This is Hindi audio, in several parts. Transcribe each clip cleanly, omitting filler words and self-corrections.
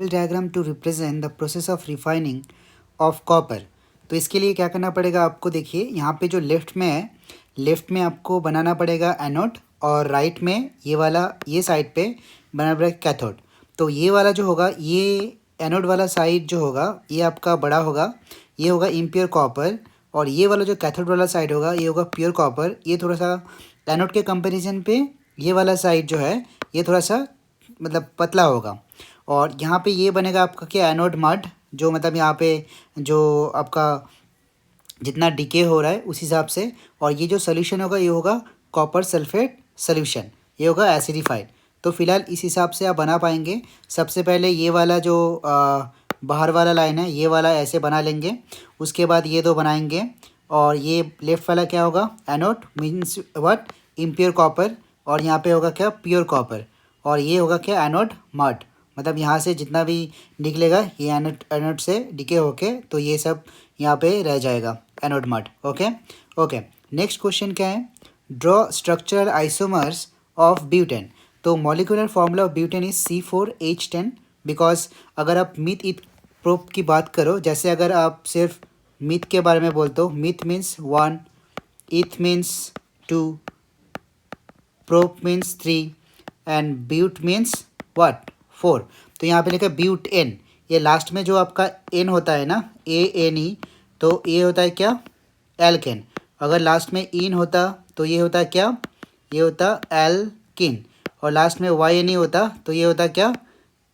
Diagram to represent the process of refining of copper. तो इसके लिए क्या करना पड़ेगा आपको, देखिए यहाँ पे जो लेफ्ट में है, लेफ्ट में आपको बनाना पड़ेगा एनोड और राइट में ये वाला ये साइड पे बनाना पड़ेगा कैथोड। तो ये वाला जो होगा, ये एनोड वाला साइड जो होगा ये आपका बड़ा होगा, ये होगा इम्प्योर कॉपर। और ये वाला जो कैथोड वाला साइड होगा ये होगा प्योर कॉपर। ये थोड़ा सा एनोड के कंपेरिजन पे ये वाला साइड जो है ये थोड़ा सा मतलब पतला होगा। और यहाँ पे ये बनेगा आपका क्या, एनोड मड, जो मतलब यहाँ पे जो आपका जितना डिके हो रहा है उस हिसाब से। और ये जो सोल्यूशन होगा ये होगा कॉपर सल्फेट सोल्यूशन, ये होगा एसिडिफाइड। तो फिलहाल इस हिसाब से आप बना पाएंगे। सबसे पहले ये वाला जो बाहर वाला लाइन है ये वाला ऐसे बना लेंगे, उसके बाद ये दो बनाएंगे। और ये लेफ्ट वाला क्या होगा, anode means what, impure copper. और यहाँ पे होगा क्या, प्योर कॉपर। और ये होगा क्या, एनोड मड, मतलब यहाँ से जितना भी निकलेगा ये एनोड एनोड से डिके होके तो ये सब यहाँ पे रह जाएगा, anode mud. Okay okay. Next question क्या है, draw structural isomers of butane. तो molecular formula of butane is C4H10। Because अगर आप मिथ ईथ प्रोप की बात करो, जैसे अगर आप सिर्फ मिथ के बारे में बोलते हो, meth means 1, eth means 2, prop means 3 and but means what, 4। तो यहाँ पे लिखा है ब्यूट एन, ये लास्ट में जो आपका एन होता है ना, ANE, तो ये होता है क्या, एल्केन। अगर लास्ट में इन होता तो ये होता क्या, ये होता एल्किन। और लास्ट में YNE होता तो ये होता क्या,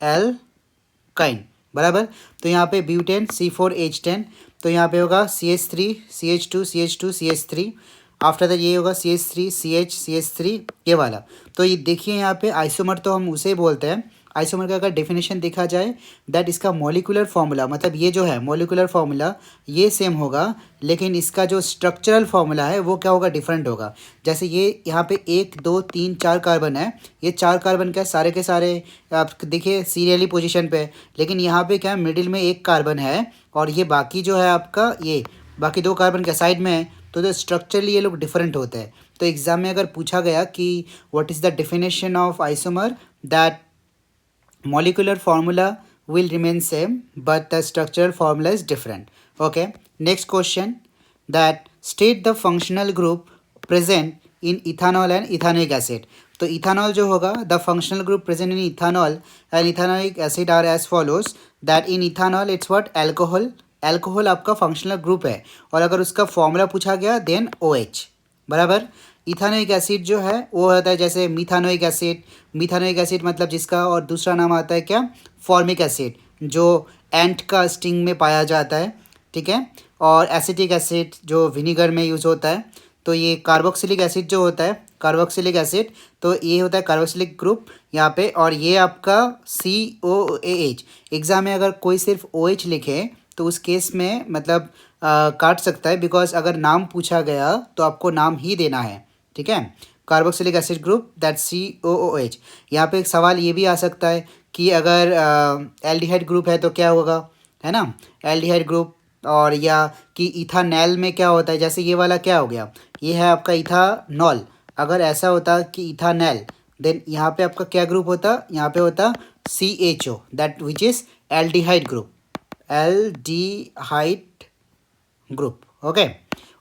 एल्काइन, बराबर। तो यहाँ पे ब्यूटेन C4H10, तो यहाँ पे होगा CH3 CH2 CH2 CH3। After that ये होगा CH3 CH CH3, ये वाला। तो ये देखिए यहाँ पे आइसोमर तो हम उसे बोलते हैं। आइसोमर का अगर डेफिनेशन देखा जाए, दैट इसका मॉलिक्यूलर फार्मूला, मतलब ये जो है मॉलिक्यूलर फार्मूला ये सेम होगा, लेकिन इसका जो स्ट्रक्चरल फार्मूला है वो क्या होगा, डिफरेंट होगा। जैसे ये यहाँ पे 1 2 3 4 कार्बन है, ये 4 कार्बन क्या सारे के सारे आप देखिए सीरियली पोजीशन पे, लेकिन यहाँ पे क्या मिडिल में 1 कार्बन है और ये बाकी जो है आपका ये बाकी 2 कार्बन के साइड में है। तो जो स्ट्रक्चरली ये लोग डिफरेंट होते हैं। तो एग्जाम में अगर पूछा गया कि what is the definition of isomer, that molecular formula will remain same but the structural formula is different. Okay, next question, that state the functional group present in ethanol and ethanoic acid. तो इथानॉल जो होगा, the functional group present in ethanol and ethanoic acid are as follows, that in ethanol it's what, alcohol. Alcohol आपका फंक्शनल ग्रुप है, और अगर उसका फॉर्मूला पूछा गया देन OH, बराबर। इथानोइक एसिड जो है वो होता है जैसे मिथानोइक एसिड, मिथानोइक एसिड मतलब जिसका और दूसरा नाम आता है क्या, फॉर्मिक एसिड, जो एंट का स्टिंग में पाया जाता है, ठीक है। और एसिटिक एसिड जो विनीगर में यूज़ होता है। तो ये कार्बोक्सिलिक एसिड जो होता है, कार्बोक्सिलिक एसिड, तो ये होता है कार्बोक्सिलिक ग्रुप यहाँ पे। और ये आपका COOH। एग्ज़ाम में अगर कोई सिर्फ OH लिखे तो उस केस में मतलब काट सकता है, बिकॉज अगर नाम पूछा गया तो आपको नाम ही देना है, ठीक है। Carboxylic acid group that COOH। यहाँ पे एक सवाल ये भी आ सकता है कि अगर एल्डिहाइड ग्रुप है तो क्या होगा, है ना, एल्डिहाइड ग्रुप। और या कि इथानॉल में क्या होता है, जैसे ये वाला क्या हो गया, ये है आपका इथानॉल। अगर ऐसा होता कि इथानॉल, देन यहाँ पे आपका क्या ग्रुप होता, यहाँ पे होता CHO, that which is aldehyde group, aldehyde group. Okay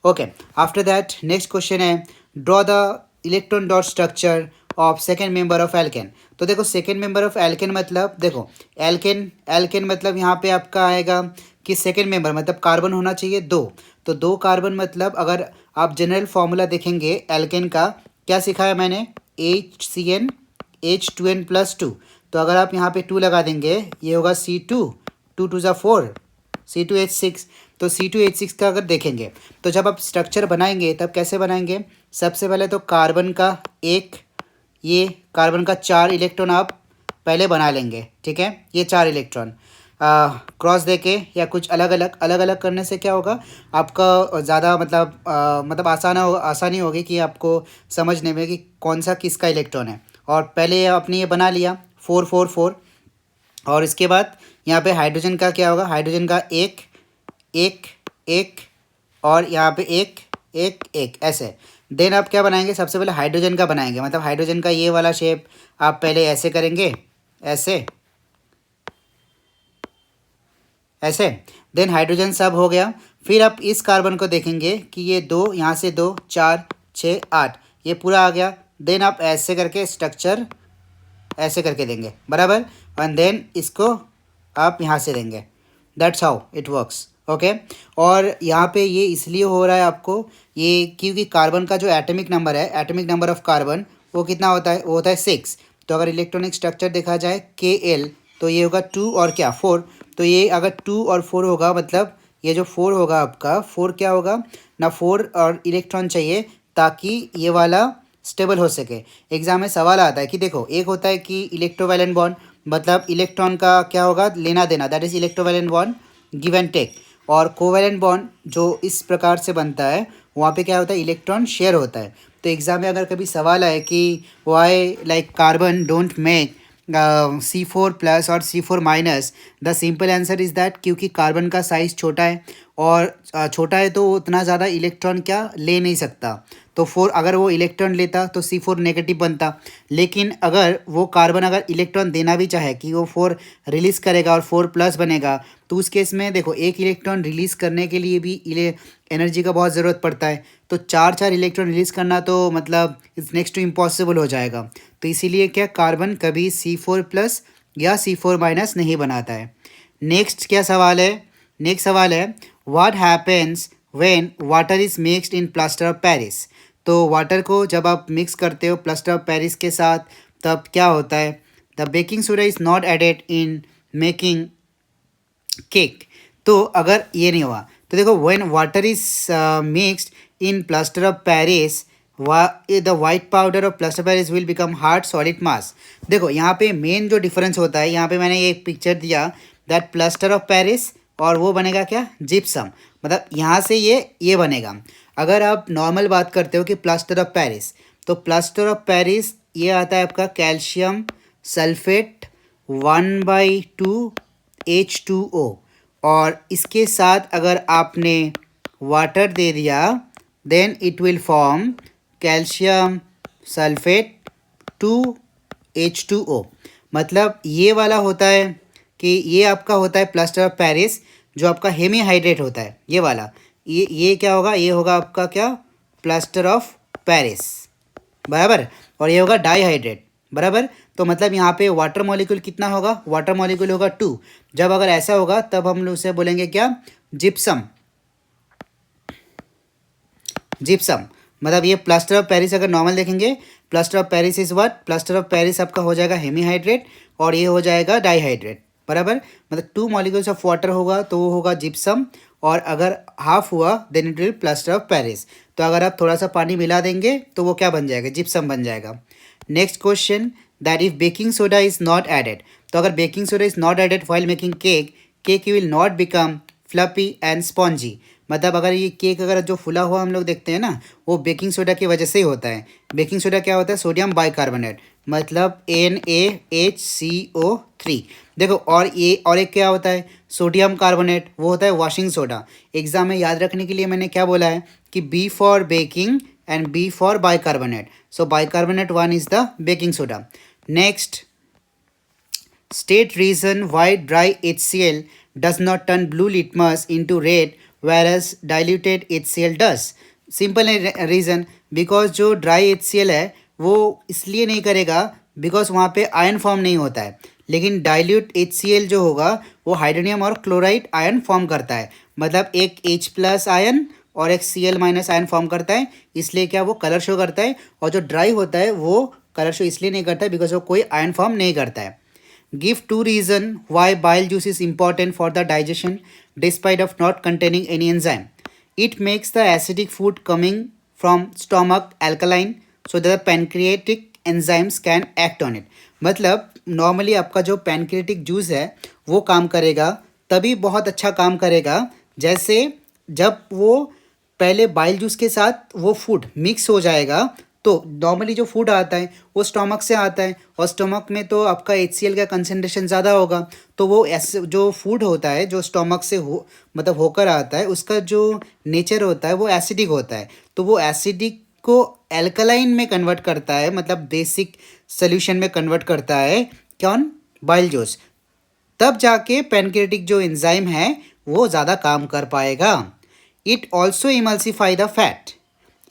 okay. After that next question है, draw the electron dot structure of second member of alkane. तो देखो सेकेंड मेंबर ऑफ एल्केन मतलब, देखो एल्केन एल्केन मतलब यहाँ पे आपका आएगा कि सेकेंड मेंबर मतलब कार्बन होना चाहिए 2। तो 2 कार्बन मतलब अगर आप जनरल फॉर्मूला देखेंगे एल्केन का, क्या सिखाया मैंने, HCN H2N+2। तो अगर आप यहाँ पे 2 लगा देंगे ये होगा C2, 2 2 4, C2H6। तो C2H6 का अगर देखेंगे तो जब आप स्ट्रक्चर बनाएंगे तब कैसे बनाएंगे, सबसे पहले तो कार्बन का एक, ये कार्बन का 4 इलेक्ट्रॉन आप पहले बना लेंगे, ठीक है। ये 4 इलेक्ट्रॉन क्रॉस देके या कुछ अलग अलग करने से क्या होगा, आपका ज़्यादा मतलब आसानी होगी कि आपको समझने में कि कौन सा किसका इलेक्ट्रॉन है। और पहले आपने ये बना लिया 4 4 4। और इसके बाद यहाँ पे हाइड्रोजन का क्या होगा, हाइड्रोजन का एक एक एक, और यहाँ पे एक एक एक, ऐसे। देन आप क्या बनाएंगे, सबसे पहले हाइड्रोजन का बनाएंगे, मतलब हाइड्रोजन का ये वाला शेप आप पहले ऐसे करेंगे, ऐसे, ऐसे। देन हाइड्रोजन सब हो गया। फिर आप इस कार्बन को देखेंगे कि ये 2, यहाँ से 2, 4, 6, 8, ये पूरा आ गया। देन आप ऐसे करके स्ट्रक्चर ऐसे करके देंगे, बराबर, एंड देन इसको आप यहाँ से देंगे। That's how it works, okay. और यहाँ पे ये इसलिए हो रहा है आपको, ये क्योंकि कार्बन का जो एटॉमिक नंबर है, एटॉमिक नंबर ऑफ कार्बन, वो कितना होता है, वो होता है 6। तो अगर इलेक्ट्रॉनिक स्ट्रक्चर देखा जाए KL, तो ये होगा 2 और क्या 4। तो ये अगर 2 और 4 होगा, मतलब ये जो 4 होगा आपका, 4 क्या होगा ना, 4 और इलेक्ट्रॉन चाहिए ताकि ये वाला स्टेबल हो सके। एग्जाम में सवाल आता है कि देखो, एक होता है कि इलेक्ट्रोवैलेंट बॉन्ड, मतलब इलेक्ट्रॉन का क्या होगा, लेना देना, that is electrovalent bond, give and take. और कोवैलेंट बॉन्ड जो इस प्रकार से बनता है, वहाँ पे क्या होता है, इलेक्ट्रॉन शेयर होता है। तो एग्जाम में अगर कभी सवाल आए कि why like carbon don't make C4+ और C4-, the simple answer is that क्योंकि कार्बन का साइज़ छोटा है, और छोटा है तो उतना ज़्यादा इलेक्ट्रॉन क्या ले नहीं सकता। तो 4 अगर वो इलेक्ट्रॉन लेता तो C4 नेगेटिव बनता। लेकिन अगर वो कार्बन अगर इलेक्ट्रॉन देना भी चाहे कि वो 4 रिलीज़ करेगा और 4+ बनेगा, तो उस केस में देखो, एक इलेक्ट्रॉन रिलीज़ करने के लिए भी एनर्जी का बहुत ज़रूरत पड़ता है। तो 4 इलेक्ट्रॉन रिलीज़ करना तो मतलब इट्स नेक्स्ट टू इम्पॉसिबल हो जाएगा। तो इसीलिए क्या, कार्बन कभी C4+ या C4- नहीं बनाता है। नेक्स्ट क्या सवाल है, नेक्स्ट सवाल है, what happens when water is mixed in plaster of Paris. तो वाटर को जब आप मिक्स करते हो प्लास्टर ऑफ पेरिस के साथ, तब क्या होता है, the baking soda is not added in making cake. तो अगर ये नहीं हुआ तो देखो, when water is mixed in plaster of Paris, the white powder of plaster Paris will become hard solid mass. देखो यहाँ पे मेन जो डिफरेंस होता है, यहाँ पे मैंने ये पिक्चर दिया, दैट प्लास्टर ऑफ पेरिस, और वो बनेगा क्या, जिप्सम। मतलब यहाँ से ये बनेगा। अगर आप नॉर्मल बात करते हो कि प्लास्टर ऑफ पेरिस, तो प्लास्टर ऑफ पेरिस ये आता है आपका कैल्शियम सल्फेट 1/2 H2O, और इसके साथ अगर आपने वाटर दे दिया, then it will form calcium sulphate 2H2O। मतलब ये वाला होता है कि ये आपका होता है प्लास्टर ऑफ पेरिस, जो आपका हेमीहाइड्रेट होता है, ये वाला, ये क्या होगा, ये होगा आपका क्या, प्लास्टर ऑफ पेरिस, बराबर। और ये होगा डाईहाइड्रेट, बराबर। तो मतलब यहाँ पे वाटर मॉलिक्यूल कितना होगा, वाटर मॉलिक्यूल होगा 2। जब अगर ऐसा होगा तब हम लोग उसे बोलेंगे क्या, जिप्सम। जिप्सम मतलब ये प्लास्टर ऑफ पेरिस अगर नॉर्मल देखेंगे, plaster of Paris is what, plaster of Paris आपका हो जाएगा हेमीहाइड्रेट, और ये हो जाएगा डाईहाइड्रेट, बराबर। मतलब 2 मॉलिक्यूल्स ऑफ वाटर होगा तो वो होगा जिप्सम, और अगर हाफ हुआ then it will plaster of Paris. तो अगर आप थोड़ा सा पानी मिला देंगे तो वो क्या बन जाएगा, जिप्सम बन जाएगा। Next question, that if baking soda is not added, तो अगर baking soda is not added while making cake, cake will not become fluffy and spongy. मतलब अगर ये केक अगर जो फुला हुआ हम लोग देखते हैं ना, वो बेकिंग सोडा की वजह से ही होता है। बेकिंग सोडा क्या होता है, सोडियम बाइकार्बोनेट, मतलब NaHCO3। देखो, और एक क्या होता है, सोडियम कार्बोनेट, वो होता है वॉशिंग सोडा। एग्जाम में याद रखने के लिए मैंने क्या बोला है कि B for baking and B for bicarbonate. So bicarbonate 1 is the baking soda. Next, state reason why dry HCl does not turn blue litmus into red whereas diluted HCl does. Simple reason, because जो ड्राई HCl है वो इसलिए नहीं करेगा बिकॉज वहाँ पे आयन फॉर्म नहीं होता है, लेकिन डाइल्यूट HCl जो होगा वो हाइड्रोनियम और क्लोराइड आयन फॉर्म करता है। मतलब एक H+ आयन और एक Cl- आयन फॉर्म करता है, इसलिए क्या वो कलर शो करता है। और जो ड्राई होता है वो कलर शो इसलिए नहीं करता है बिकॉज वो कोई आयन फॉर्म नहीं करता है। Give 2 reasons why bile juice is important for the digestion despite of not containing any enzyme. It makes the acidic food coming from stomach alkaline so that the pancreatic enzymes can act on it. मतलब नॉर्मली आपका जो पैनक्रिएटिक जूस है वो काम करेगा, तभी बहुत अच्छा काम करेगा जैसे जब वो पहले बाइल जूस के साथ वो फूड मिक्स हो जाएगा। तो नॉर्मली जो फूड आता है वो स्टोमक से आता है, और स्टोमक में तो आपका HCl का कंसनट्रेशन ज़्यादा होगा, तो वो ऐसे जो फूड होता है जो स्टोमक से मतलब होकर आता है, उसका जो नेचर होता है वो एसिडिक होता है। तो वो एसिडिक को एल्कलाइन में कन्वर्ट करता है, मतलब बेसिक सोल्यूशन में कन्वर्ट करता है, कौन, बाइल जूस। तब जाके पैनक्रियाटिक जो एंजाइम है वो ज़्यादा काम कर पाएगा. It also emulsify the fat.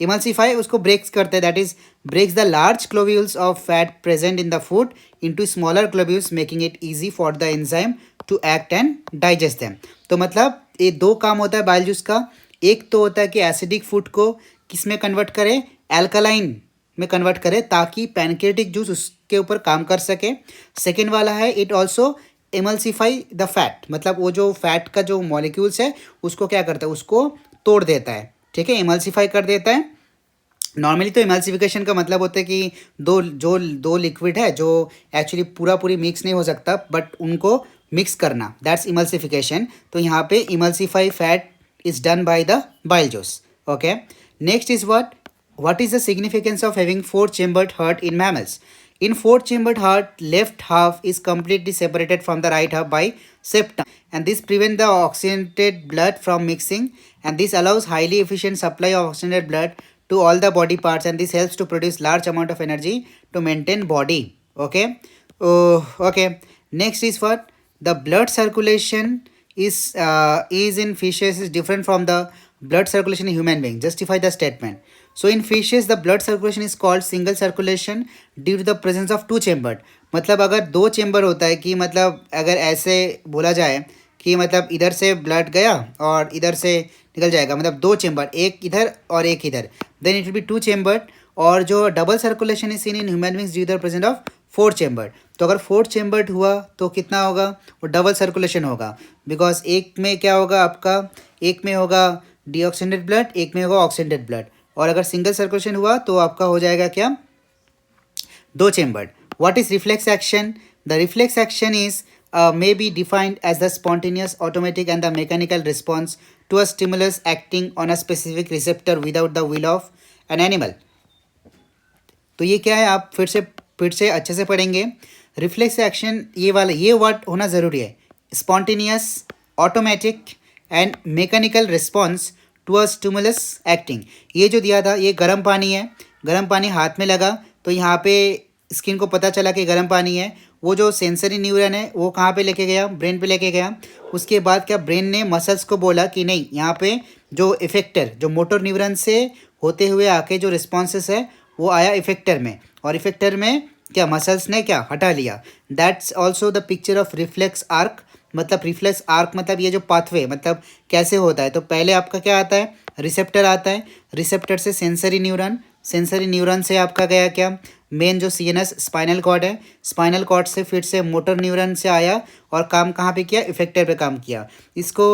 Emulsify उसको ब्रेक्स करते हैं, that is breaks the large globules of fat present in the food into smaller globules making it easy for the enzyme to act and digest them. तो मतलब ये दो काम होता है बाइल जूस का. एक तो होता है कि एसिडिक फूड को किस में कन्वर्ट करे, एल्कालाइन में कन्वर्ट करे ताकि पैनक्रियाटिक जूस उसके ऊपर काम कर सके. सेकेंड वाला है इट ऑल्सो एमल्सीफाई द फैट, मतलब वो जो फैट का जो मॉलिक्यूल्स है उसको क्या करता है, उसको तोड़ देता है. ठीक है, एमल्सीफाई कर देता है. नॉर्मली तो एमल्सिफिकेशन का मतलब होता है कि दो लिक्विड है जो एक्चुअली पूरी मिक्स नहीं हो सकता बट उनको मिक्स करना, दैट्स इमल्सिफिकेशन. तो यहाँ पे emulsify fat is done by the bile juice. Okay, next is what is the significance of having four chambered heart in mammals? In four chambered heart, left half is completely separated from the right half by septum, and this prevents the oxygenated blood from mixing, and this allows highly efficient supply of oxygenated blood to all the body parts, and this helps to produce large amount of energy to maintain body. Okay. Okay, next is what the blood circulation is in fishes is different from the blood circulation in human being. Justify the statement. So in fishes the blood circulation is called single circulation due to the presence of two chambered. मतलब अगर दो चेम्बर होता है कि मतलब अगर ऐसे बोला जाए कि मतलब इधर से ब्लड गया और इधर से निकल जाएगा, मतलब दो चेम्बर, एक इधर और एक इधर, then it will be two chambered. और जो double circulation is seen in human beings due the presence of four chambered. तो अगर फोर चेम्बर्ड हुआ तो कितना होगा, वो डबल सर्कुलेशन होगा. बिकॉज एक में क्या होगा आपका, एक में होगा डीऑक्सीनेटेड ब्लड, एक में होगा ऑक्सीनेटेड ब्लड. और अगर सिंगल सर्कुलेशन हुआ तो आपका हो जाएगा क्या, दो chambered. What is reflex action? The reflex action is may be defined as the spontaneous, automatic and the mechanical response to a stimulus acting on a specific receptor without the will of an animal. तो ये क्या है, आप फिर से अच्छे से पढ़ेंगे. रिफ्लेक्स एक्शन ये वाला ये वर्ड होना ज़रूरी है. Spontaneous, automatic and mechanical response to a stimulus acting. ये जो दिया था ये गर्म पानी है, गर्म पानी हाथ में लगा तो यहाँ पे स्किन को पता चला कि गर्म पानी है. वो जो सेंसरी न्यूरन है वो कहाँ पे लेके गया, ब्रेन पे लेके गया. उसके बाद क्या ब्रेन ने मसल्स को बोला कि नहीं, यहाँ पे जो इफेक्टर, जो मोटर न्यूरन से होते हुए आके जो रिस्पॉन्सेस है वो आया इफेक्टर में, और इफेक्टर में क्या मसल्स ने क्या हटा लिया. That's also the picture of reflex arc. मतलब रिफ्लेक्स आर्क मतलब ये जो पाथवे मतलब कैसे होता है. तो पहले आपका क्या आता है, रिसेप्टर आता है, रिसेप्टर से सेंसरी न्यूरन, सेंसरी न्यूरन से आपका गया क्या, मेन जो सीएनएस स्पाइनल कॉर्ड है, स्पाइनल कॉर्ड से फिर से मोटर न्यूरन से आया और काम कहाँ पे किया, इफेक्टर पे काम किया. इसको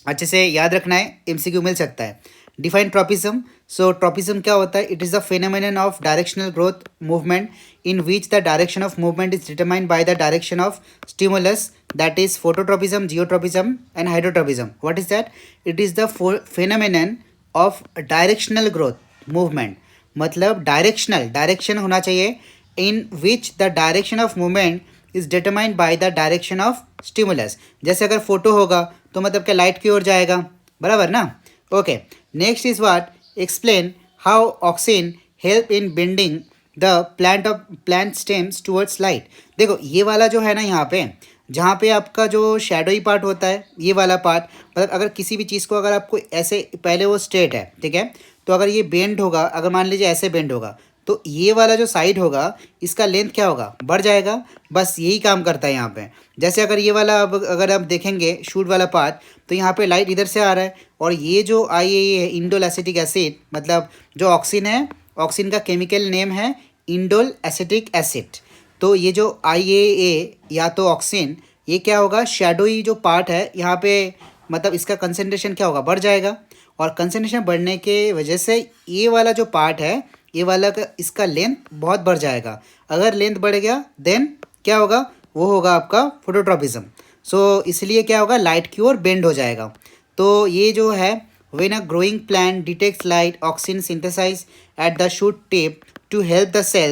अच्छे से याद रखना है, एमसीक्यू मिल सकता है. Define tropism. सो ट्रॉपिज्म क्या होता है, it is the phenomenon of directional growth movement in which the direction of movement is determined by the direction of stimulus, that is phototropism, geotropism and hydrotropism. What is that? It is the phenomenon of directional growth movement. मतलब डायरेक्शन होना चाहिए in which the direction of movement is determined by the direction of stimulus. जैसे अगर फोटो होगा तो मतलब क्या लाइट की ओर जाएगा, बराबर ना. Okay, next is what, explain how oxygen help in bending the plant stems towards light. देखो ये वाला जो है ना, यहाँ पे जहाँ पे आपका जो शैडोई पार्ट होता है, ये वाला पार्ट, मतलब अगर किसी भी चीज़ को अगर आपको ऐसे, पहले वो स्ट्रेट है, ठीक है, तो अगर ये बेंड होगा, अगर मान लीजिए ऐसे बेंड होगा तो ये वाला जो साइड होगा इसका लेंथ क्या होगा, बढ़ जाएगा. बस यही काम करता है यहाँ पे. जैसे अगर ये वाला अब अगर आप देखेंगे शूट वाला पार्ट, तो यहाँ पे लाइट इधर से आ रहा है, और ये जो आई है इंडोल एसिटिक एसिड, मतलब जो ऑक्सीन है, ऑक्सीन का केमिकल नेम है इंडोल एसिटिक एसिड. तो ये जो आई या तो ऑक्सीन, ये क्या होगा, शैडोई जो पार्ट है यहाँ पे, मतलब इसका कंसनट्रेशन क्या होगा, बढ़ जाएगा. और कंसनट्रेशन बढ़ने के वजह से ये वाला जो पार्ट है, ये वाला का इसका लेंथ बहुत बढ़ जाएगा. अगर लेंथ बढ़ गया देन क्या होगा, वो होगा आपका फोटोट्रॉपिज्म. सो इसलिए क्या होगा, लाइट की ओर बेंड हो जाएगा. तो ये जो है, when a growing plant detects light, auxin synthesize at the shoot tip to help the cell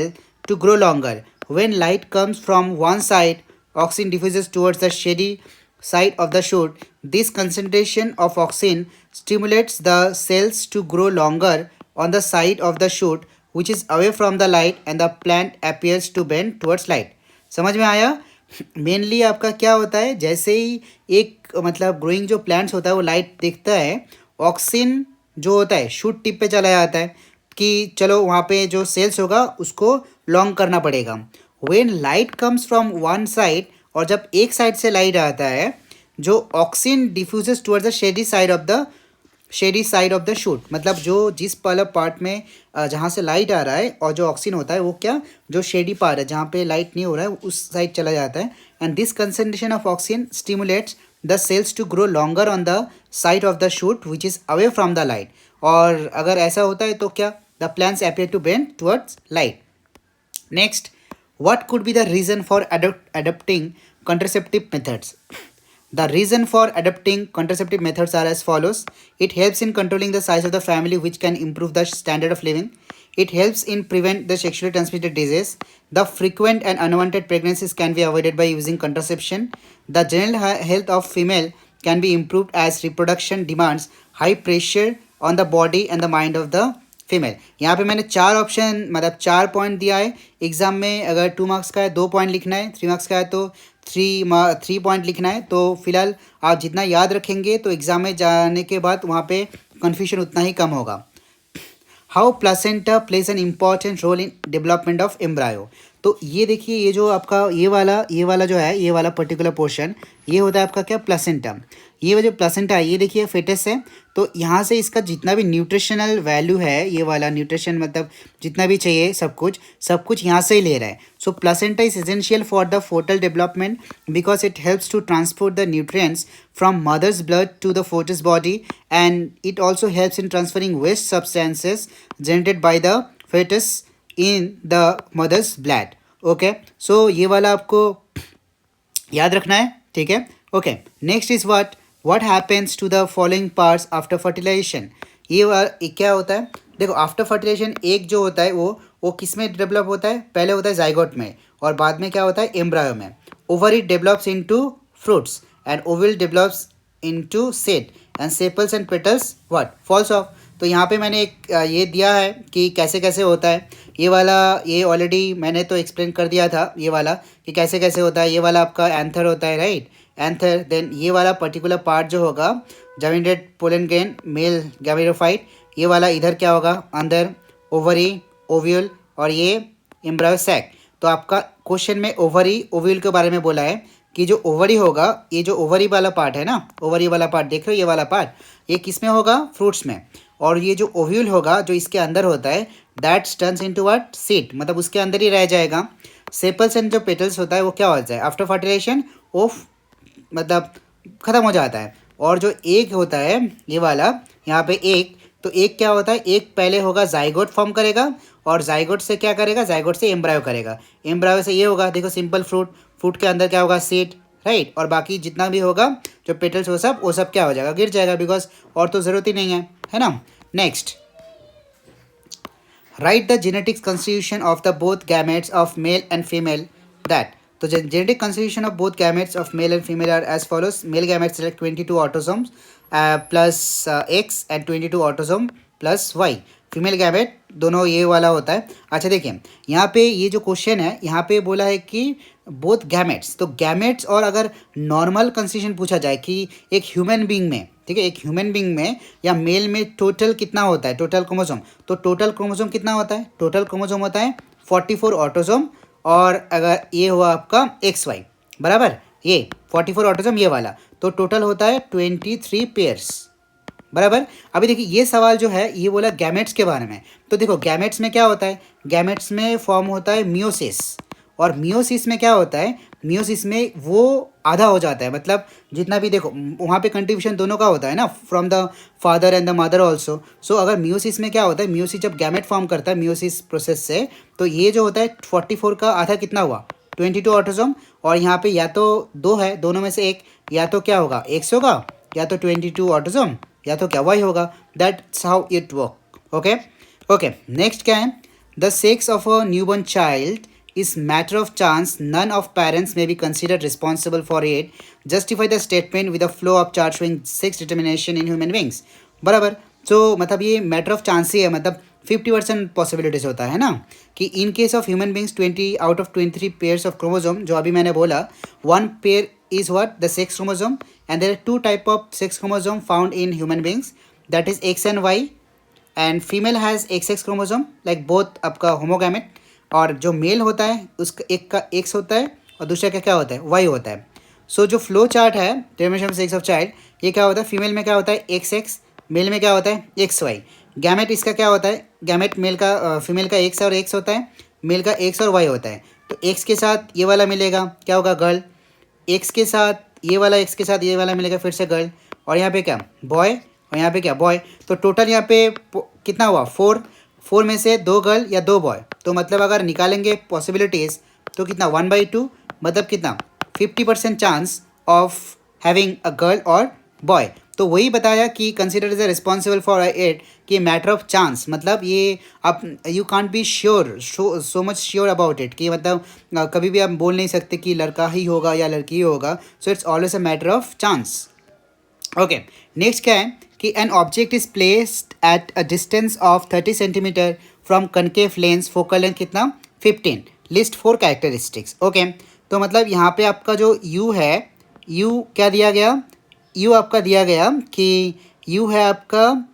to grow longer. When light comes from one side, auxin diffuses towards the shady side of the shoot. This concentration of auxin stimulates the cells to grow longer on the side of the shoot which is away from the light, and the plant appears to bend towards light. समझ में आया? मेनली आपका क्या होता है, जैसे ही एक मतलब ग्रोइंग जो प्लांट्स होता है वो लाइट देखता है, ऑक्सीजन जो होता है शूट टिप पे चला जाता है कि चलो वहाँ पे जो सेल्स होगा उसको लॉन्ग करना पड़ेगा। When light comes from one side, और जब एक साइड से लाइट आता है, जो oxygen diffuses towards the shady side of the shoot, मतलब जो जिस वाला पार्ट में जहाँ से लाइट आ रहा है और जो ऑक्सीजन होता है वो क्या, जो शेडी पार्ट है जहाँ पे लाइट नहीं हो रहा है उस साइड चला जाता है। And this concentration of oxygen stimulates the cells to grow longer on the side of the shoot which is away from the light. और अगर ऐसा होता है तो क्या, the plants appear to bend towards light. Next, what could be the reason for adopting contraceptive methods? The reason for adopting contraceptive methods are as follows. It helps in controlling the size of the family, which can improve the standard of living. It helps in prevent the sexually transmitted disease. The frequent and unwanted pregnancies can be avoided by using contraception. The general health of female can be improved as reproduction demands high pressure on the body and the mind of the female. यहाँ पे मैंने चार ऑप्शन मतलब चार पॉइंट दिया है। एग्जाम में अगर 2 मार्क्स का है 2 पॉइंट लिखना है, 3 मार्क्स का है तो 3 पॉइंट लिखना है। तो फिलहाल आप जितना याद रखेंगे तो एग्जाम में जाने के बाद वहाँ पे कन्फ्यूजन उतना ही कम होगा। How placenta plays an important role in development of embryo. तो ये देखिए, ये जो आपका ये वाला जो है, ये वाला पर्टिकुलर पोर्शन, ये होता है आपका क्या, प्लासेंटा। ये जो प्लासेंटा है ये देखिए फेटस है, तो यहाँ से इसका जितना भी न्यूट्रिशनल वैल्यू है, ये वाला न्यूट्रिशन मतलब जितना भी चाहिए सब कुछ यहाँ से ही ले रहा है। So placenta is essential for the foetal development because it helps to transport the nutrients from mother's blood to the foetus body, and it also helps in transferring waste substances generated by the foetus in the mother's blood. Okay, so ये वाला आपको याद रखना है, ठीक है। Okay, next is what happens to the following parts after fertilisation. ये क्या होता है, देखो आफ्टर फर्टिलाइजेशन एक जो होता है वो किस में डेवलप होता है, पहले होता है जाइगोट में और बाद में क्या होता है, एम्ब्रायो में। Ovary develops into fruits and ovule develops into seed and sepals and petals what falls off. तो यहाँ पे मैंने एक ये दिया है कि कैसे कैसे होता है। ये वाला ये ऑलरेडी मैंने तो एक्सप्लेन कर दिया था, ये वाला कि कैसे कैसे होता है। ये वाला आपका एंथर होता है, राइट, एंथर। देन ये वाला पर्टिकुलर पार्ट जो होगा germinated pollen grain male gametophyte, ये वाला इधर क्या होगा, अंदर ओवरी ओव्यूल और ये एम्ब्रायो सैक। तो आपका क्वेश्चन में ओवरी ओव्यूल के बारे में बोला है कि जो ओवरी होगा, ये जो ओवरी वाला पार्ट है ना, ओवरी वाला पार्ट देख रहे हो, ये वाला पार्ट ये किस में होगा, फ्रूट्स में। और ये जो ओव्यूल होगा जो इसके अंदर होता है, that turns into what, seed, मतलब उसके अंदर ही रह जाएगा। सेपल्स एंड जो पेटल्स होता है वो क्या होता है, आफ्टर फर्टिलाइजेशन ऑफ मतलब ख़त्म हो जाता है। और जो एग होता है ये वाला यहाँ पे एग, तो एग क्या होता है, एग पहले होगा जाइगोट फॉर्म करेगा और जाइगोट से क्या करेगा, जाइगोट से एम्ब्रायो करेगा, एम्ब्रायो से ये होगा, देखो सिंपल फ्रूट के अंदर क्या होगा, सीड, राइट। और बाकी जितना भी होगा जो पेटल्स वो सब क्या हो जाएगा, गिर जाएगा, बिकॉज और तो ज़रूरत ही नहीं है ना। Next, right the genetics constitution of the both gametes of male and female that. तो genetic constitution of both gametes of male and female are as follows. Male gametes select 22 autosomes plus X and 22 autosome plus Y. Female gamete दोनों ये वाला होता है। अच्छा देखिए, यहाँ पे ये जो क्वेश्चन है यहाँ पे बोला है कि बोथ गैमेट्स, तो गैमेट्स और अगर नॉर्मल कंस्टिट्यूशन पूछा जाए कि एक ह्यूमन बींग में, ठीक है, एक ह्यूमन बींग में या मेल में टोटल कितना होता है, टोटल क्रोमोसोम, तो टोटल क्रोमोसोम कितना होता है, टोटल क्रोमोसोम होता है 44 ऑटोसोम। और अगर ये हुआ आपका एक्स वाई बराबर, ये 44 ऑटोसोम ये वाला, तो टोटल होता है 23 पेयर्स बराबर। अभी देखिए ये सवाल जो है ये बोला गैमेट्स के बारे में, तो देखो गैमेट्स में क्या होता है, गैमेट्स में फॉर्म होता है मियोसिस, और मियोसिस में क्या होता है, मियोसिस में वो आधा हो जाता है, मतलब जितना भी देखो वहाँ पे कंट्रीब्यूशन दोनों का होता है ना, from the father and the mother also. So अगर मियोसिस में क्या होता है, मियोसिस जब गैमेट फॉर्म करता है मियोसिस प्रोसेस से, तो ये जो होता है 44 का आधा कितना हुआ, 22 ऑटोसोम। और यहाँ पे या तो दो है, दोनों में से एक, या तो क्या होगा एक्स होगा, या तो 22 ऑटोसोम, या तो क्या वाई होगा। That's how it work. Okay okay, next क्या है, the sex of a newborn child is matter of chance, none of parents may be considered responsible for it, justify the statement with a flow of chart showing sex determination in human beings बराबर। सो मतलब ये मैटर ऑफ चांस ही है, मतलब 50% पॉसिबिलिटीज होता है ना, कि in case of human beings 20 out of 23 pairs of chromosome, जो अभी मैंने बोला, 1 pair is what the sex chromosome, and there are 2 type of sex chromosome found in human beings, that is X and Y, and female has XX chromosome like both आपका होमोगैमेट, और जो मेल होता है उसका एक का X होता है और दूसरे का क्या होता है, Y होता है. सो जो फ्लो चार्ट है definition of sex of child, ये क्या होता है, फीमेल में क्या होता है XX, मेल में क्या होता है XY. गैमेट इसका क्या होता है, गैमेट मेल का फीमेल का X और X होता है, मेल का X और Y होता है. तो X के साथ ये वाला मिलेगा, क्या होगा, गर्ल. एक्स के साथ ये वाला, एक्स के साथ ये वाला मिलेगा, फिर से गर्ल. और यहाँ पे क्या, बॉय, और यहाँ पे क्या, बॉय. तो टोटल यहाँ पे कितना हुआ, 4 में से 2 गर्ल या 2 बॉय. तो मतलब अगर निकालेंगे पॉसिबिलिटीज़ तो कितना, 1/2, मतलब कितना, 50% chance of having a girl और बॉय. तो वही बताया कि consider is responsible for it, कि मैटर ऑफ चांस, मतलब ये आप you can't be sure, so much sure about it, कि मतलब कभी भी आप बोल नहीं सकते कि लड़का ही होगा या लड़की ही होगा. So it's always a matter of chance. Okay, next क्या है कि an object is placed at a distance of 30 centimetre from concave lens, focal length कितना, 15. List 4 characteristics. ओके, तो मतलब यहाँ पे आपका जो यू है, यू क्या दिया गया, यू आपका दिया गया कि यू है आपका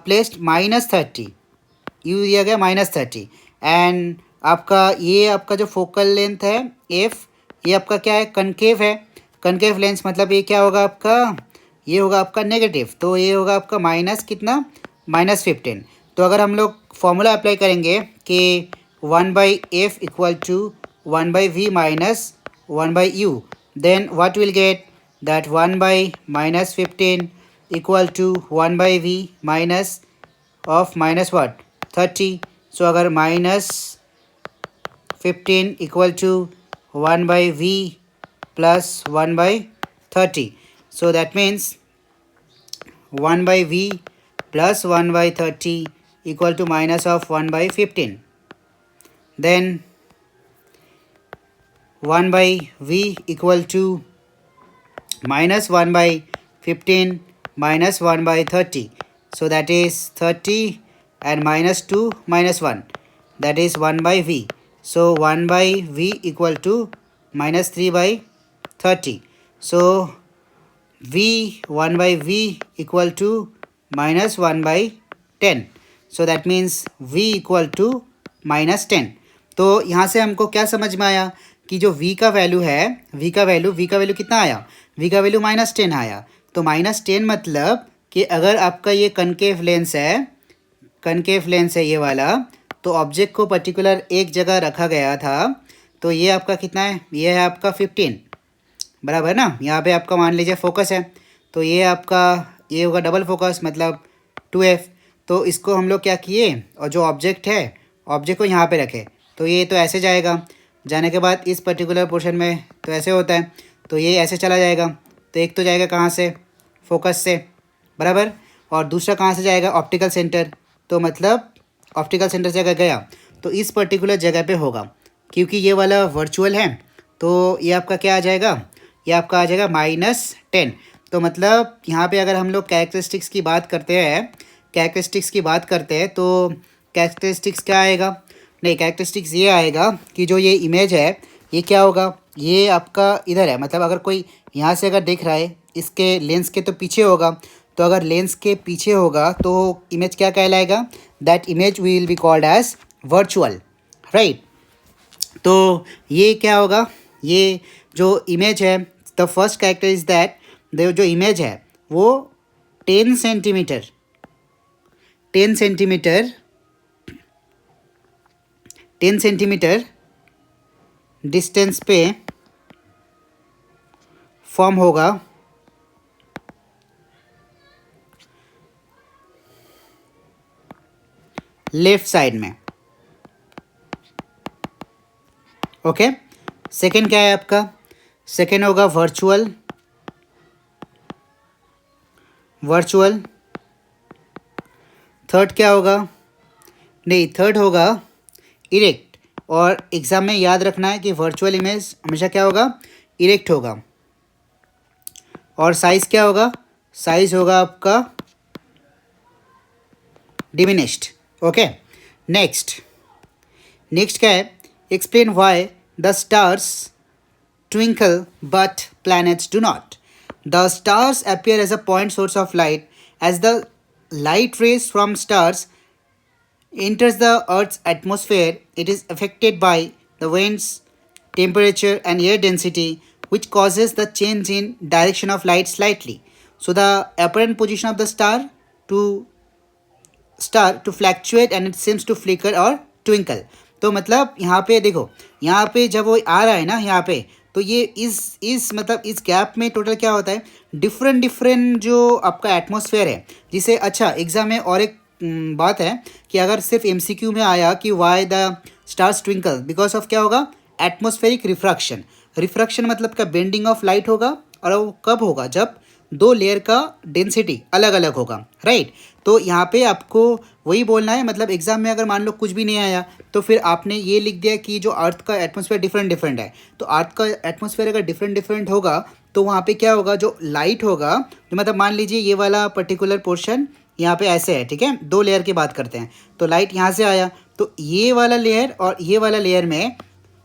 प्लेस्ड -30, यू दिया गया -30. एंड आपका ये आपका जो फोकल लेंथ है एफ, ये आपका क्या है, कनकेव है. कनकेव लेंस मतलब ये क्या होगा आपका, ये होगा आपका नेगेटिव, तो ये होगा आपका माइनस कितना, -15. तो अगर हम लोग फॉर्मूला अप्लाई करेंगे कि 1/f equal to 1/v minus 1/u, then what will get, that 1/-15 equal to 1/v minus of minus what, 30. So अगर -15 equal to 1/v plus 1/30, so that means 1/v plus 1/30 equal to minus of 1/15. Then 1/v equal to minus 1/15 minus 1/30, so that is 30, and -2 -1, that is 1/v. So 1/v equal to -3/30. So v 1/v equal to -1/10. So that means v equal to -10. तो यहाँ से हमको क्या समझ में आया कि जो v का वैल्यू है, v का वैल्यू कितना आया, v का वैल्यू -10 आया. तो -10 मतलब कि अगर आपका ये कनकेव लेंस है ये वाला, तो ऑब्जेक्ट को पर्टिकुलर एक जगह रखा गया था. तो ये आपका कितना है, ये है आपका 15, बराबर ना. यहाँ पे आपका मान लीजिए फोकस है, तो ये आपका ये होगा डबल फोकस, मतलब 2f. तो इसको हम लोग क्या किए, और जो ऑब्जेक्ट है, ऑब्जेक्ट को यहाँ पे रखे, तो ये तो ऐसे जाएगा, जाने के बाद इस पर्टिकुलर पोर्शन में तो ऐसे होता है, तो ये ऐसे चला जाएगा. तो एक तो जाएगा कहाँ से, फोकस से, बराबर, और दूसरा कहाँ से जाएगा, ऑप्टिकल सेंटर. तो मतलब ऑप्टिकल सेंटर से अगर गया तो इस पर्टिकुलर जगह पे होगा, क्योंकि ये वाला वर्चुअल है. तो ये आपका क्या आ जाएगा, ये आपका आ जाएगा -10. तो मतलब यहाँ पे अगर हम लोग कैरेक्टरिस्टिक्स की बात करते हैं, तो कैरेक्टरिस्टिक्स क्या आएगा, नहीं, कैरेक्टरिस्टिक्स ये आएगा कि जो ये इमेज है ये क्या होगा, ये आपका इधर है, मतलब अगर कोई यहाँ से अगर देख रहा है, इसके लेंस के तो पीछे होगा. तो अगर लेंस के पीछे होगा तो इमेज क्या कहलाएगा, that image will be called as virtual, right. तो ये क्या होगा, ये जो इमेज है, the first character is that जो इमेज है वो 10 सेंटीमीटर डिस्टेंस पे फॉर्म होगा लेफ्ट साइड में. ओके, सेकेंड क्या है आपका, सेकेंड होगा वर्चुअल. थर्ड क्या होगा, नहीं, थर्ड होगा इरेक्ट. और एग्ज़ाम में याद रखना है कि वर्चुअल इमेज हमेशा क्या होगा, इरेक्ट होगा. और साइज़ क्या होगा, साइज़ होगा आपका डिमिनिश्ड. ओके, नेक्स्ट नेक्स्ट क्या है, explain why the stars twinkle but planets do not. The stars appear as a point source of light. As the light rays from stars enters the earth's atmosphere, it is affected by the winds, temperature and air density, which causes the change in direction of light slightly. So the apparent position of the star to fluctuate and it seems to flicker or twinkle. तो मतलब यहाँ पे देखो, यहाँ पे जब वो आ रहा है ना यहाँ पे, तो ये इस मतलब इस गैप में टोटल क्या होता है, डिफरेंट डिफरेंट जो आपका एटमॉस्फेयर है जिसे, अच्छा एग्जाम में और एक बात है कि अगर सिर्फ एमसीक्यू में आया कि why the stars twinkle, because of क्या होगा, एटमॉस्फेरिक रिफ्रैक्शन. रिफ्रैक्शन मतलब क्या, बेंडिंग ऑफ लाइट होगा, और वो कब होगा, जब दो लेयर का डेंसिटी अलग अलग होगा, राइट. तो यहाँ पे आपको वही बोलना है, मतलब एग्जाम में अगर मान लो कुछ भी नहीं आया तो फिर आपने ये लिख दिया कि जो अर्थ का एटमॉस्फेयर डिफरेंट डिफरेंट है. तो अर्थ का एटमॉस्फेयर अगर डिफरेंट डिफरेंट होगा तो वहाँ पे क्या होगा, जो लाइट होगा, तो मतलब मान लीजिए ये वाला पर्टिकुलर पोर्शन यहाँ पे ऐसे है, ठीक है, दो लेयर की बात करते हैं. तो लाइट यहाँ से आया, तो ये वाला लेयर और ये वाला लेयर में,